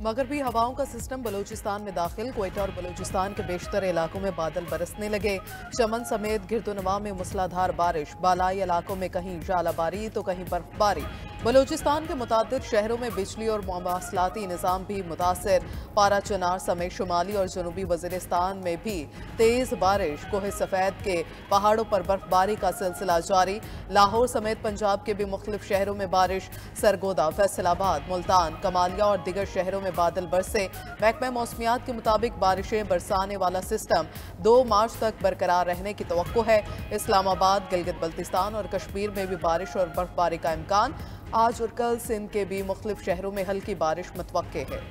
मगरबी हवाओं का सिस्टम बलूचिस्तान में दाखिल। क्वेटा और बलूचिस्तान के बेशतर इलाकों में बादल बरसने लगे। चमन समेत गिरदोनवा में मूसलाधार बारिश। बालाई इलाकों में कहीं जालाबारी तो कहीं बर्फबारी। बलूचिस्तान के मुतादिद शहरों में बिजली और मवासलाती निज़ाम भी मुतासर। पारा चनार समेत शुमाली और जनूबी वज़ीरिस्तान में भी तेज बारिश। कोहे सफ़ेद के पहाड़ों पर बर्फबारी का सिलसिला जारी। लाहौर समेत पंजाब के भी मुख्तलिफ शहरों में बारिश। सरगोदा, फैसलाबाद, मुल्तान, कमालिया और दिगर शहरों में बादल बरसे। महकमा मौसमियात के मुताबिक बारिशें बरसाने वाला सिस्टम 2 मार्च तक बरकरार रहने की तवक्को है। इस्लामाबाद, गिलगित बल्तिस्तान और कश्मीर में भी बारिश और बर्फबारी का इम्कान। आज और कल सिंध के भी मुख्तलिफ शहरों में हल्की बारिश मुतवक्के है।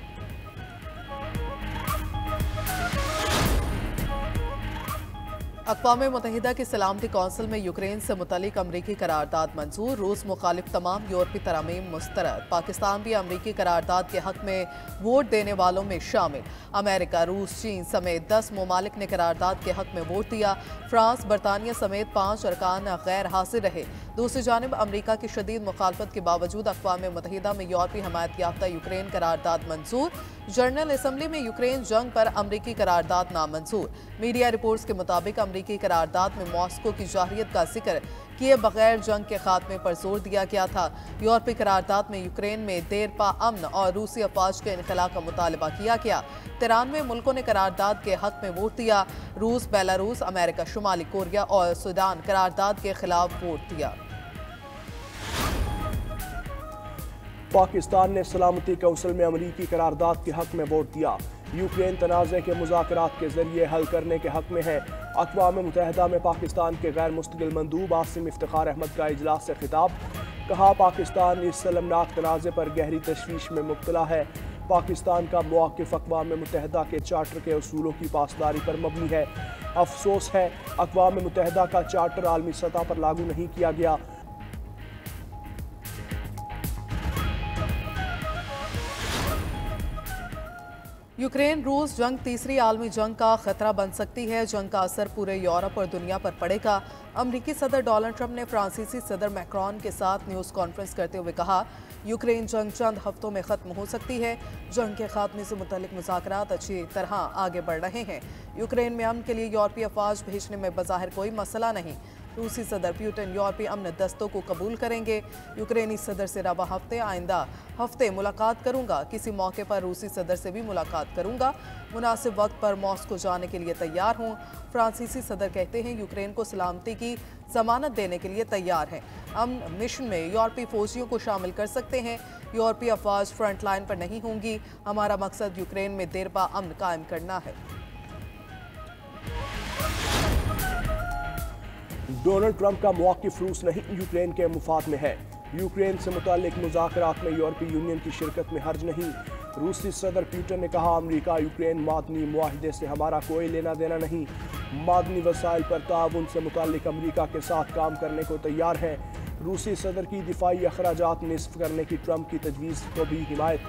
अक़वाम मुत्तहिदा की सलामती कौंसिल में यूक्रेन से मुतल्लिक अमरीकी करारदाद मंजूर। रूस मुखालिफ तमाम यूरोपीय तरमीम मुस्तरद। पाकिस्तान भी अमरीकी करारदाद के हक में वोट देने वालों में शामिल। अमेरिका, रूस, चीन समेत 10 ममालिक ने करारदाद के हक में वोट दिया। फ्रांस, बरतानिया समेत 5 अरकान गैर हाजिर रहे। दूसरी जानिब अमरीका की शदीद मुखालफत के बावजूद अक़वाम मुत्तहिदा में यूरोपीय हमायत याफ्ता यूक्रेन करारदाद मंजूर। जनरल असम्बली में यूक्रेन जंग पर अमरीकी करारदाद नामंजूर। मीडिया रिपोर्ट्स के मुताबिक अमरीकी करारदाद में मॉस्को की जाहिरियत का जिक्र किए बगैर जंग के खात्मे पर जोर दिया गया था। यूरोपीय करारदाद में यूक्रेन में देर पा अमन और रूसी अफवाज के इनखला का मुतालबा किया गया। 93 मुल्कों ने करारदाद के हक में वोट दिया। रूस, बेलारूस, अमेरिका, शुमाली कोरिया और सूडान करारदाद के खिलाफ वोट दिया। पाकिस्तान ने सलामती कौंसिल में अमरीकी करारदाद के हक में वोट दिया। यूक्रेन तनाज़े के मुज़ाकरात के जरिए हल करने के हक में है। अक़वाम मुत्तहिदा में पाकिस्तान के गैर मुस्तकिल मंदूब आसिम इफ्तिखार अहमद का इजलास से खिताब। कहा, पाकिस्तान इस शर्मनाक तनाज़े पर गहरी तशवीश में मुब्तला है। पाकिस्तान का मौक़िफ़ अक़वाम मुत्तहिदा के चार्टर के उसूलों की पासदारी पर मबनी है। अफसोस है, अक़वाम मुत्तहिदा का चार्टर आलमी सतह पर लागू नहीं किया गया। यूक्रेन रूस जंग तीसरी आलमी जंग का खतरा बन सकती है। जंग का असर पूरे यूरोप और दुनिया पर पड़ेगा। अमरीकी सदर डोनाल्ड ट्रंप ने फ्रांसीसी सदर मैक्रॉन के साथ न्यूज़ कॉन्फ्रेंस करते हुए कहा, यूक्रेन जंग चंद हफ्तों में ख़त्म हो सकती है। जंग के खात्मे से मुतल्लिक मुज़ाकरात अच्छी तरह आगे बढ़ रहे हैं। यूक्रेन में अमन के लिए यूरोपीय अफवाज भेजने में बज़ाहिर कोई मसला नहीं। रूसी सदर पुतिन यूरोपीय अमन दस्तों को कबूल करेंगे। यूक्रेनी सदर से रवा हफ्ते आइंदा हफ्ते मुलाकात करूंगा। किसी मौके पर रूसी सदर से भी मुलाकात करूंगा। मुनासिब वक्त पर मॉस्को जाने के लिए तैयार हूं। फ्रांसीसी सदर कहते हैं, यूक्रेन को सलामती की जमानत देने के लिए तैयार हैं। अमन मिशन में यूरोपीय फौजियों को शामिल कर सकते हैं। यूरोपीय अफवाज फ्रंट लाइन पर नहीं होंगी। हमारा मकसद यूक्रेन में देरपा अमन कायम करना है। डोनाल्ड ट्रंप का मौक़िफ़ रूस नहीं, यूक्रेन के मुफाद में है। यूक्रेन से मुताल्लिक मुज़ाकरात में यूरोपीय यूनियन की शिरकत में हर्ज नहीं। रूसी सदर पुतिन ने कहा, अमरीका यूक्रेन मादनी मुआहदे से हमारा कोई लेना देना नहीं। मादनी वसाइल पर ताउन से मुताल्लिक अमरीका के साथ काम करने को तैयार है। रूसी सदर की दिफाई अखराजात निस्फ करने की ट्रंप की तजवीज़ को भी हिमायत।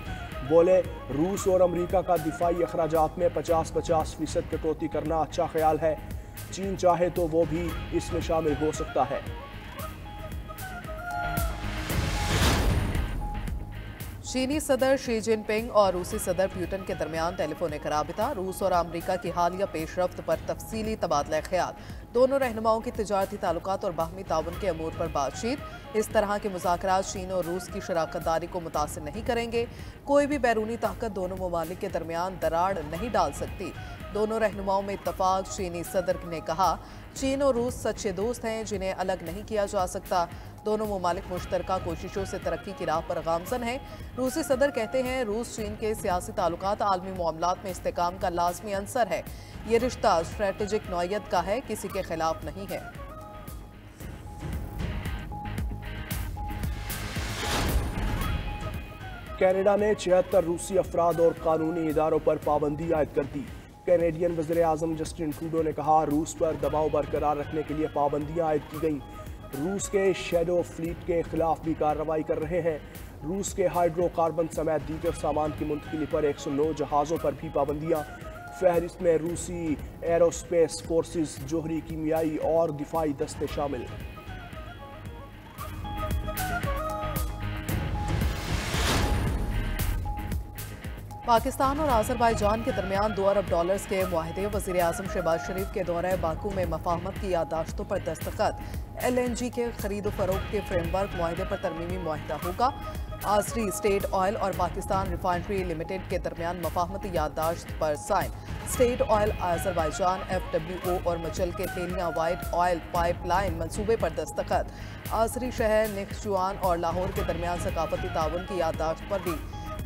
बोले, रूस और अमरीका का दिफाई अखराजात में 50-50% कटौती करना अच्छा ख्याल है। चीन चाहे तो वो भी इसमें शामिल हो सकता है। चीनी सदर शी जिनपिंग और रूसी सदर पुतिन के दरमियान टेलीफोनिक राबिता। रूस और अमरीका की हालिया पेशरफ्त पर तफसीली तबादला ख्याल। दोनों रहनुमाओं की तिजारती ताल्लुकात और बाहमी ताउन के अमूर पर बातचीत। इस तरह के मुज़ाकरात चीन और रूस की शराकतदारी को मुतासिर नहीं करेंगे। कोई भी बैरूनी ताकत दोनों ममालिक के दरमियान दरार नहीं डाल सकती। दोनों रहनुमाओं में इत्तफाक। चीनी सदर ने कहा, चीन और रूस सच्चे दोस्त हैं जिन्हें अलग नहीं किया जा सकता। दोनों ममालिक मुश्तरका कोशिशों से तरक्की की राह पर गामजन हैं। रूसी सदर कहते हैं, रूस चीन के सियासी ताल्लुकात आलमी मामलात में इस्तेकाम का लाजमी अंसर है। ये रिश्ता स्ट्रेटेजिक नौयत का है, किसी के खिलाफ नहीं है। कनाडा ने 76 रूसी अफराद और कानूनी इदारों पर पाबंदी आयद कर दी। कैनेडियन वज़ीर आज़म जस्टिन ट्रूडो ने कहा, रूस पर दबाव बरकरार रखने के लिए पाबंदियां आयद की गईं। रूस के शैडो फ्लीट के खिलाफ भी कार्रवाई कर रहे हैं। रूस के हाइड्रोकार्बन समेत दीगर सामान की मुंतकिली पर 109 जहाज़ों पर भी पाबंदियां। फहरिस्त में रूसी एरोस्पेस फोर्सेस, जोहरी, कीमियाई और दिफाई दस्ते शामिल। पाकिस्तान और आज़रबाईजान के दरमियान $2 अरब के मुआहदे। वज़ीर आज़म शहबाज शरीफ के दौरे बाकू में मफाहमत की याददाश्तों पर दस्तखत। LNG के खरीद फरोख्त के फ्रेमवर्क मुआहदे पर तरमीमी मुआहदा होगा। आसरी स्टेट ऑयल और पाकिस्तान रिफाइनरी लिमिटेड के दरमियान मफाहमती याददाश्त पर sign. State oil Azerbaijan FWO और मचल के तेलियां वाइट ऑयल पाइपलाइन मंसूबे पर दस्तखत। आसरी शहर निख्चुआन और लाहौर के दरमियान सकाफती ताउन की याददाश्त पर भी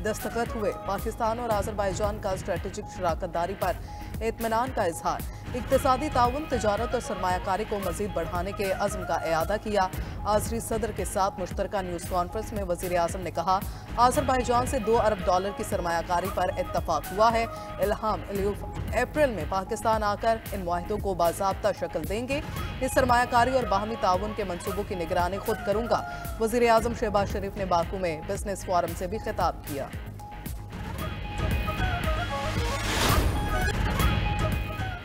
दस्तखत हुए। पाकिस्तान और आज़रबाईजान का स्ट्रेटेजिक शराकतदारी पर इत्मीनान का इजहार। इक्तिसादी ताउन, तिजारत और सरमायाकारी को मजीद बढ़ाने के अज़्म का इयादा किया। आज़री सदर के साथ मुश्तरका न्यूज़ कॉन्फ्रेंस में वज़ीर आज़म ने कहा, आज़रबाईजान से $2 अरब की सरमायाकारी पर इत्तफाक हुआ है। इल्हाम अलीफ अप्रैल में पाकिस्तान आकर इन मुआहदों को बाज़ाब्ता शक्ल देंगे। इस सरमायाकारी और बाहमी ताउन के मनसूबों की निगरानी खुद करूंगा। वज़ीर आज़म शहबाज शरीफ ने बाकू में बिजनेस फोरम से भी खिताब किया।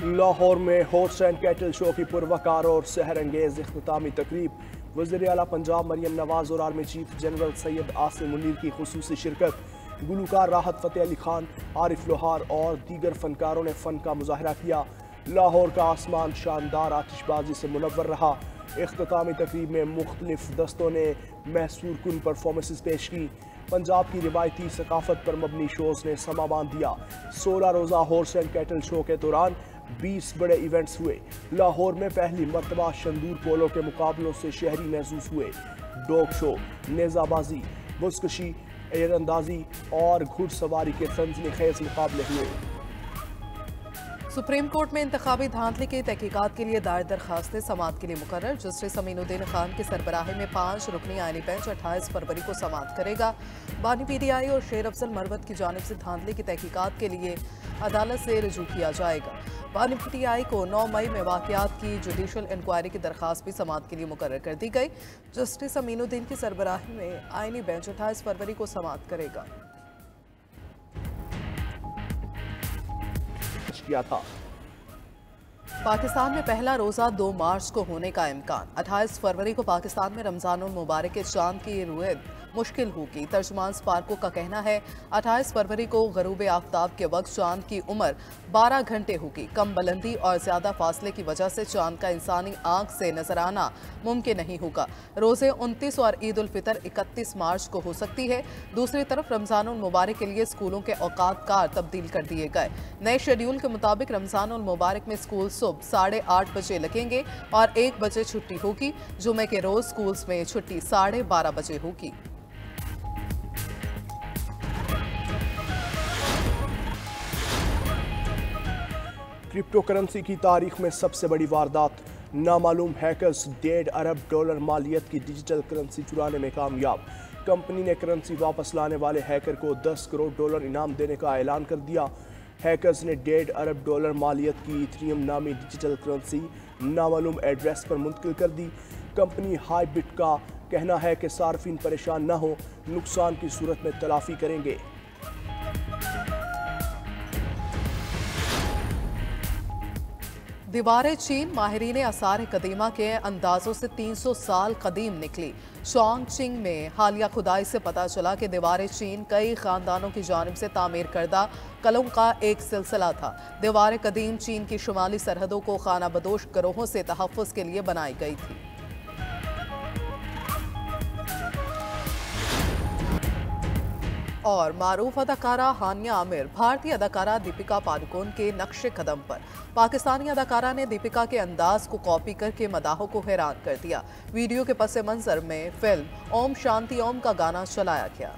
लाहौर में हॉर्स एंड कैटल शो की पुरवकार और सहर अंगेज इख्तितामी तकरीब। वज़ीर आला पंजाब मरियम नवाज और army chief general Syed Asim Munir की खुसूसी शिरकत। गुलकार राहत फ़तेह अली खान, आरिफ लोहार और दीगर फनकारों ने फ़न का मुजाहरा किया। लाहौर का आसमान शानदार आतिशबाजी से मुनव्वर रहा। इख्तितामी तकरीब में मुख्तलिफ दस्तों ने महसूर कुन परफॉर्मेंसेस पेश की। पंजाब की रिवायती सकाफत पर मबनी शोज़ ने समा बांध दिया। 16 रोज़ा हॉर्स एंड कैटल शो के दौरान 20 बड़े इवेंट्स हुए। लाहौर में पहली मरतबा शंदूर पोलो के मुकाबलों से शहरी महसूस हुए। डॉग शो, नेज़ाबाजी, बुज़कशी, एरअंदाजी और घुड़सवारी के तंज़ीम-ए-खेज़ मुकाबले हुए। सुप्रीम कोर्ट में इंतखाबी धांधली की तहकीकात के लिए दायर दरखास्तें समाअत के लिए मुकर्रर। जस्टिस अमीनुद्दीन खान की सरबराही में 5 रुकनी आईनी बेंच 28 फरवरी को समाअत करेगा। बानी PTI और शेर अफजल मरवत की जानिब से धांधली की तहकीकात के लिए अदालत से रुजू किया जाएगा। बानी PTI को 9 मई में वाक़यात की जुडिशल इंक्वायरी की दरखास्त भी समाअत के लिए मुकर्रर कर दी गई। जस्टिस अमीनुद्दीन की सरबराही में आईनी बेंच 28 फरवरी को समाअत करेगा। किया था। पाकिस्तान में पहला रोज़ा 2 मार्च को होने का इम्कान। 28 फरवरी को पाकिस्तान में रमज़ानुल मुबारक के चांद की रुयत मुश्किल होगी। तर्जुमान स्पार्को का कहना है 28 फरवरी को गरूब आफ्ताब के वक्त चांद की उम्र 12 घंटे होगी। कम बुलंदी और ज़्यादा फासले की वजह से चांद का इंसानी आंख से नजर आना मुमकिन नहीं होगा। रोज़े 29 और ईद उल फितर 31 मार्च को हो सकती है। दूसरी तरफ रमज़ानुल मुबारक के लिए स्कूलों के औकात कार तब्दील कर दिए गए। नए शेड्यूल के मुताबिक रमज़ानुल मुबारक में स्कूल सुबह 8:30 बजे लगेंगे और 1 बजे छुट्टी होगी। जुमे के रोज स्कूल्स में छुट्टी 12:30 बजे होगी। क्रिप्टो करेंसी की तारीख में सबसे बड़ी वारदात। नामालूम हैकर्स $1.5 अरब मालियत की डिजिटल करेंसी चुराने में कामयाब। कंपनी ने करेंसी वापस लाने वाले हैकर को $10 करोड़ इनाम देने का ऐलान कर दिया। हैकर्स ने $1.5 अरब मालियत की इथेरियम नामी डिजिटल करेंसी नामालूम एड्रेस पर मुंतकिल कर दी। कंपनी हाईबिट का कहना है कि सार्फिन परेशान न हो, नुकसान की सूरत में तलाफी करेंगे। दीवारें चीन माहिरीन आसार कदीमा के अंदाजों से 300 साल कदीम निकली। चोंगचिंग में हालिया खुदाई से पता चला कि दीवारें चीन कई खानदानों की जानिब से तामीर करदा कलों का एक सिलसिला था। दीवारें कदीम चीन की शुमाली सरहदों को खाना बदोश गिरोहों से तहफ़्फ़ुज़ के लिए बनाई गई थी। और मारूफ अदाकारा हानिया आमिर भारतीय अदाकारा दीपिका पादुकोण के नक्शे कदम पर। पाकिस्तानी अदाकारा ने दीपिका के अंदाज को कॉपी करके मदाहों को हैरान कर दिया। वीडियो के पस मंजर में फिल्म ओम शांति ओम का गाना चलाया गया।